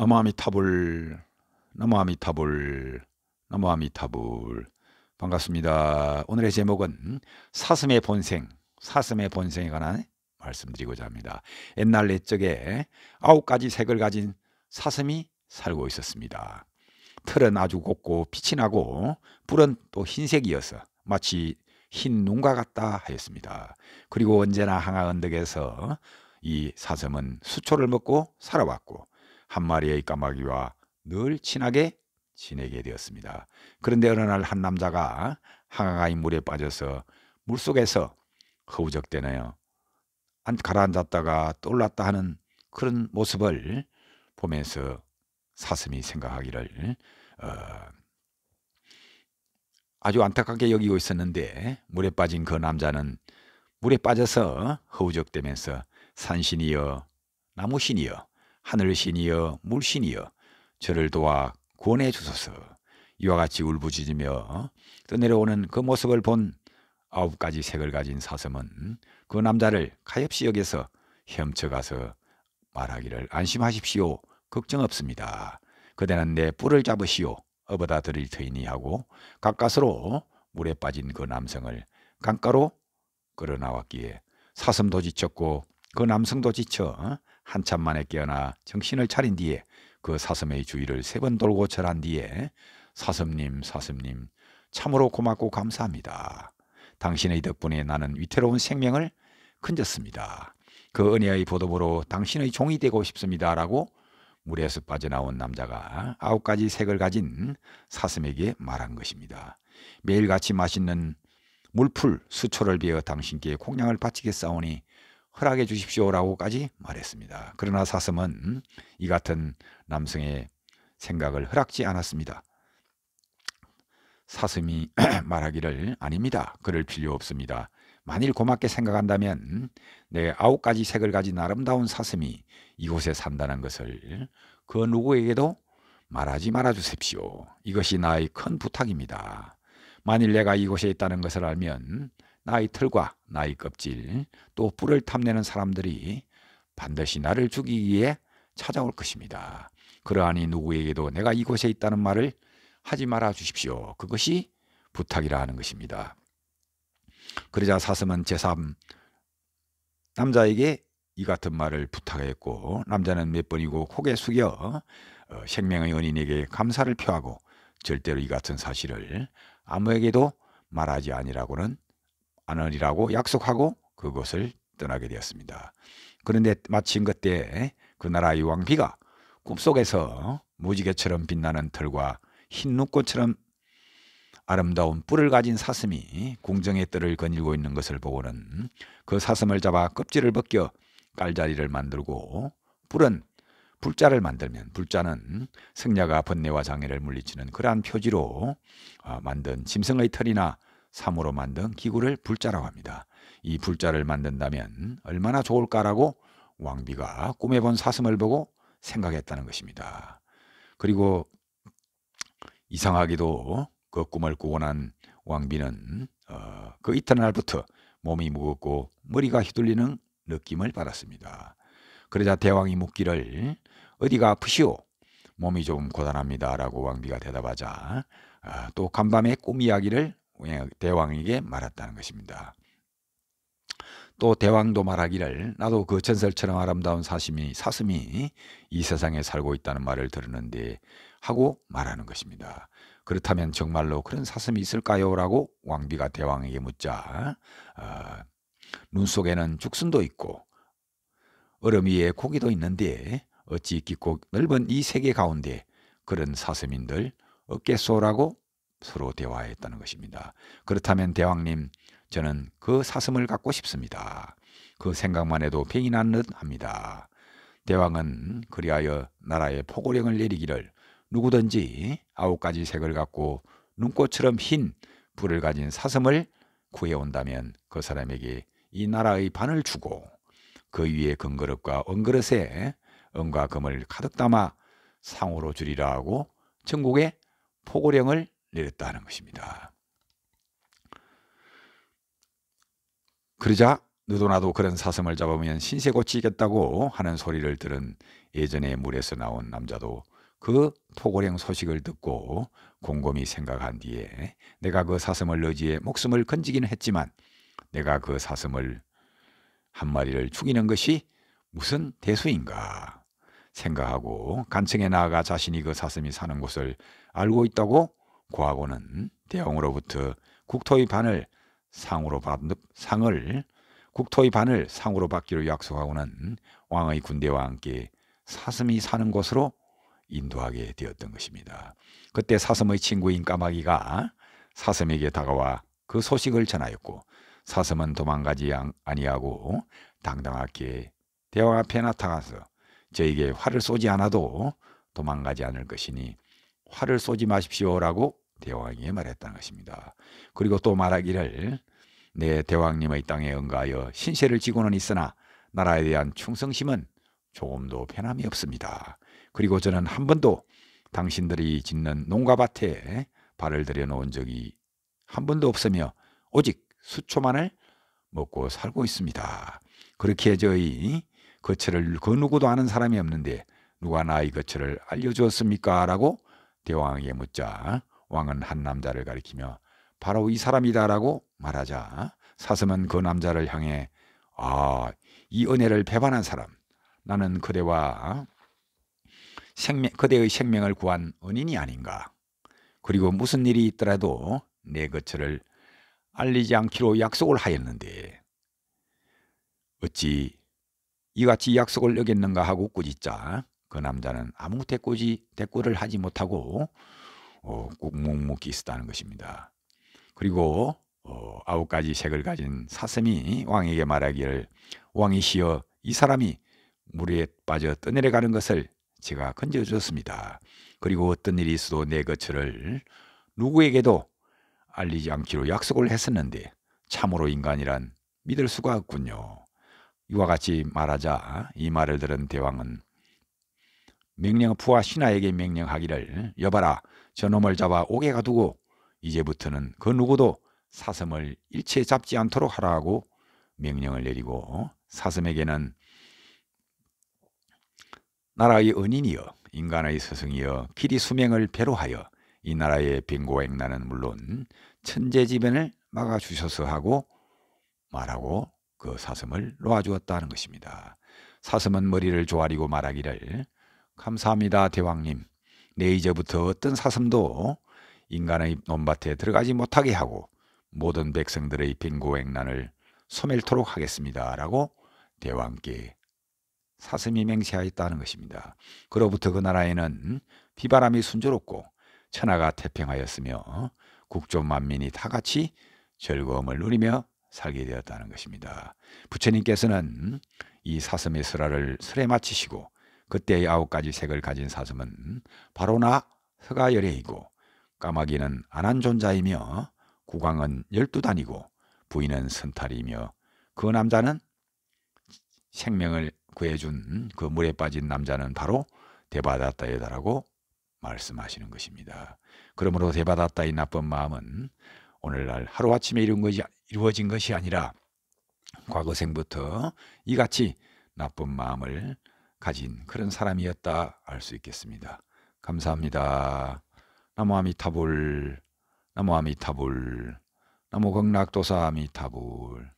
너무아미타불, 너무아미타불, 너무아미타불. 반갑습니다. 오늘의 제목은 사슴의 본생, 사슴의 본생에 관한 말씀드리고자 합니다. 옛날 옛적에 9가지 색을 가진 사슴이 살고 있었습니다. 털은 아주 곱고 빛이 나고 뿔은 또 흰색이어서 마치 흰 눈과 같다 하였습니다. 그리고 언제나 한가언덕에서 이 사슴은 수초를 먹고 살아왔고 한 마리의 까마귀와 늘 친하게 지내게 되었습니다. 그런데 어느 날 한 남자가 한가인 물에 빠져서 물속에서 허우적대네요. 가라앉았다가 떠올랐다 하는 그런 모습을 보면서 사슴이 생각하기를 아주 안타깝게 여기고 있었는데, 물에 빠진 그 남자는 물에 빠져서 허우적대면서 산신이여 나무신이여 하늘신이여 물신이여 저를 도와 구원해 주소서, 이와 같이 울부짖으며 떠내려오는 그 모습을 본 9가지 색을 가진 사슴은 그 남자를 가엾이 여겨서 헤엄쳐가서 말하기를 안심하십시오, 걱정 없습니다. 그대는 내 뿔을 잡으시오, 업어다 드릴 터이니 하고 가까스로 물에 빠진 그 남성을 강가로 끌어 나왔기에 사슴도 지쳤고 그 남성도 지쳐 한참 만에 깨어나 정신을 차린 뒤에 그 사슴의 주위를 3번 돌고 절한 뒤에 사슴님, 사슴님, 참으로 고맙고 감사합니다. 당신의 덕분에 나는 위태로운 생명을 건졌습니다. 그 은혜의 보답으로 당신의 종이 되고 싶습니다. 라고 물에서 빠져나온 남자가 9가지 색을 가진 사슴에게 말한 것입니다. 매일같이 맛있는 물풀 수초를 베어 당신께 공양을 바치겠사오니 허락해 주십시오라고까지 말했습니다. 그러나 사슴은 이 같은 남성의 생각을 허락지 않았습니다. 사슴이 말하기를 아닙니다. 그럴 필요 없습니다. 만일 고맙게 생각한다면 내 9가지 색을 가진 아름다운 사슴이 이곳에 산다는 것을 그 누구에게도 말하지 말아 주십시오. 이것이 나의 큰 부탁입니다. 만일 내가 이곳에 있다는 것을 알면 나의 털과 나의 껍질 또 뿔을 탐내는 사람들이 반드시 나를 죽이기 위해 찾아올 것입니다. 그러하니 누구에게도 내가 이곳에 있다는 말을 하지 말아 주십시오. 그것이 부탁이라 하는 것입니다. 그러자 사슴은 제3 남자에게 이 같은 말을 부탁했고, 남자는 몇 번이고 고개 숙여 생명의 은인에게 감사를 표하고 절대로 이 같은 사실을 아무에게도 말하지 않으리라고 약속하고 그곳을 떠나게 되었습니다. 그런데 마침 그때 그 나라의 왕비가 꿈속에서 무지개처럼 빛나는 털과 흰 눈꽃처럼 아름다운 뿔을 가진 사슴이 궁정의 뜰을 거닐고 있는 것을 보고는 그 사슴을 잡아 껍질을 벗겨 깔자리를 만들고 뿔은 불자를 만들면, 불자는 승려가 번뇌와 장애를 물리치는 그러한 표지로 만든 짐승의 털이나 사무로 만든 기구를 불자라고 합니다. 이 불자를 만든다면 얼마나 좋을까라고 왕비가 꿈에 본 사슴을 보고 생각했다는 것입니다. 그리고 이상하게도 그 꿈을 꾸고 난 왕비는 그 이튿날부터 몸이 무겁고 머리가 휘둘리는 느낌을 받았습니다. 그러자 대왕이 묻기를 어디가 아프시오? 몸이 좀 고단합니다 라고 왕비가 대답하자 또 간밤에 꿈 이야기를 대왕에게 말했다는 것입니다. 또 대왕도 말하기를 나도 그 전설처럼 아름다운 사슴이 이 세상에 살고 있다는 말을 들었는데 하고 말하는 것입니다. 그렇다면 정말로 그런 사슴이 있을까요? 라고 왕비가 대왕에게 묻자 눈 속에는 죽순도 있고 얼음 위에 고기도 있는데 어찌 깊고 넓은 이 세계 가운데 그런 사슴인들 없겠소라고 서로 대화했다는 것입니다. 그렇다면 대왕님, 저는 그 사슴을 갖고 싶습니다. 그 생각만 해도 병이 난 듯 합니다. 대왕은 그리하여 나라에 포고령을 내리기를 누구든지 9가지 색을 갖고 눈꽃처럼 흰 뿔을 가진 사슴을 구해온다면 그 사람에게 이 나라의 반을 주고 그 위에 금그릇과 은그릇에 은과 금을 가득 담아 상으로 주리라 하고 전국에 포고령을 내렸다는 것입니다. 그러자 너도 나도 그런 사슴을 잡으면 신세 고치겠다고 하는 소리를 들은 예전에 물에서 나온 남자도 그 토고령 소식을 듣고 곰곰이 생각한 뒤에 내가 그 사슴을 의지해 목숨을 건지기는 했지만 내가 그 사슴을 한 마리를 죽이는 것이 무슨 대수인가 생각하고 간청에 나아가 자신이 그 사슴이 사는 곳을 알고 있다고 고하고는 대왕으로부터 국토의 반을 상으로 받기로 약속하고는 왕의 군대와 함께 사슴이 사는 곳으로 인도하게 되었던 것입니다. 그때 사슴의 친구인 까마귀가 사슴에게 다가와 그 소식을 전하였고 사슴은 도망가지 아니하고 당당하게 대왕 앞에 나타나서 저에게 활을 쏘지 않아도 도망가지 않을 것이니 활을 쏘지 마십시오라고 대왕에게 말했다는 것입니다. 그리고 또 말하기를 내 대왕님의 땅에 응가하여 신세를 지고는 있으나 나라에 대한 충성심은 조금도 변함이 없습니다. 그리고 저는 한 번도 당신들이 짓는 농가밭에 발을 들여놓은 적이 한 번도 없으며 오직 수초만을 먹고 살고 있습니다. 그렇게 저희 거처를 그 누구도 아는 사람이 없는데 누가 나의 거처를 알려주었습니까? 라고 대왕에게 묻자 왕은 한 남자를 가리키며 바로 이 사람이다 라고 말하자 사슴은 그 남자를 향해 이 은혜를 배반한 사람, 나는 그대의 생명을 구한 은인이 아닌가. 그리고 무슨 일이 있더라도 내 거처를 알리지 않기로 약속을 하였는데 어찌 이같이 약속을 어겼는가 하고 꾸짖자 그 남자는 아무 대꾸를 하지 못하고 꾹 묵묵히 있었다는 것입니다. 그리고 9가지 색을 가진 사슴이 왕에게 말하기를 왕이시여 이 사람이 물에 빠져 떠내려가는 것을 제가 건져줬습니다. 그리고 어떤 일이 있어도 내 거처를 누구에게도 알리지 않기로 약속을 했었는데 참으로 인간이란 믿을 수가 없군요. 이와 같이 말하자 이 말을 들은 대왕은 부하 신하에게 명령하기를 여봐라 저놈을 잡아 옥에 가두고 이제부터는 그 누구도 사슴을 일체 잡지 않도록 하라고 명령을 내리고 사슴에게는 나라의 은인이여 인간의 스승이여 길이 수명을 배로하여 이 나라의 빈고행난은 물론 천재지변을 막아주셔서 하고 말하고 그 사슴을 놓아주었다는 것입니다. 사슴은 머리를 조아리고 말하기를 감사합니다 대왕님. 내 이제부터 어떤 사슴도 인간의 논밭에 들어가지 못하게 하고 모든 백성들의 빈고행난을 소멸토록 하겠습니다 라고 대왕께 사슴이 맹세하였다는 것입니다. 그로부터 그 나라에는 비바람이 순조롭고 천하가 태평하였으며 국조 만민이 다 같이 즐거움을 누리며 살게 되었다는 것입니다. 부처님께서는 이 사슴의 설에 마치시고 그때의 9가지 색을 가진 사슴은 바로 나 서가열애이고 까마귀는 안한존자이며 국왕은 12단이고 부인은 선탈이며 그 남자는 생명을 구해준 그 물에 빠진 남자는 바로 대바다따이다라고 말씀하시는 것입니다. 그러므로 대바다따의 나쁜 마음은 오늘날 하루아침에 이루어진 것이 아니라 과거생부터 이같이 나쁜 마음을 가진 그런 사람이었다 알 수 있겠습니다. 감사합니다. 나무 아미타불, 나무 아미타불, 나무 극락도사 아미타불.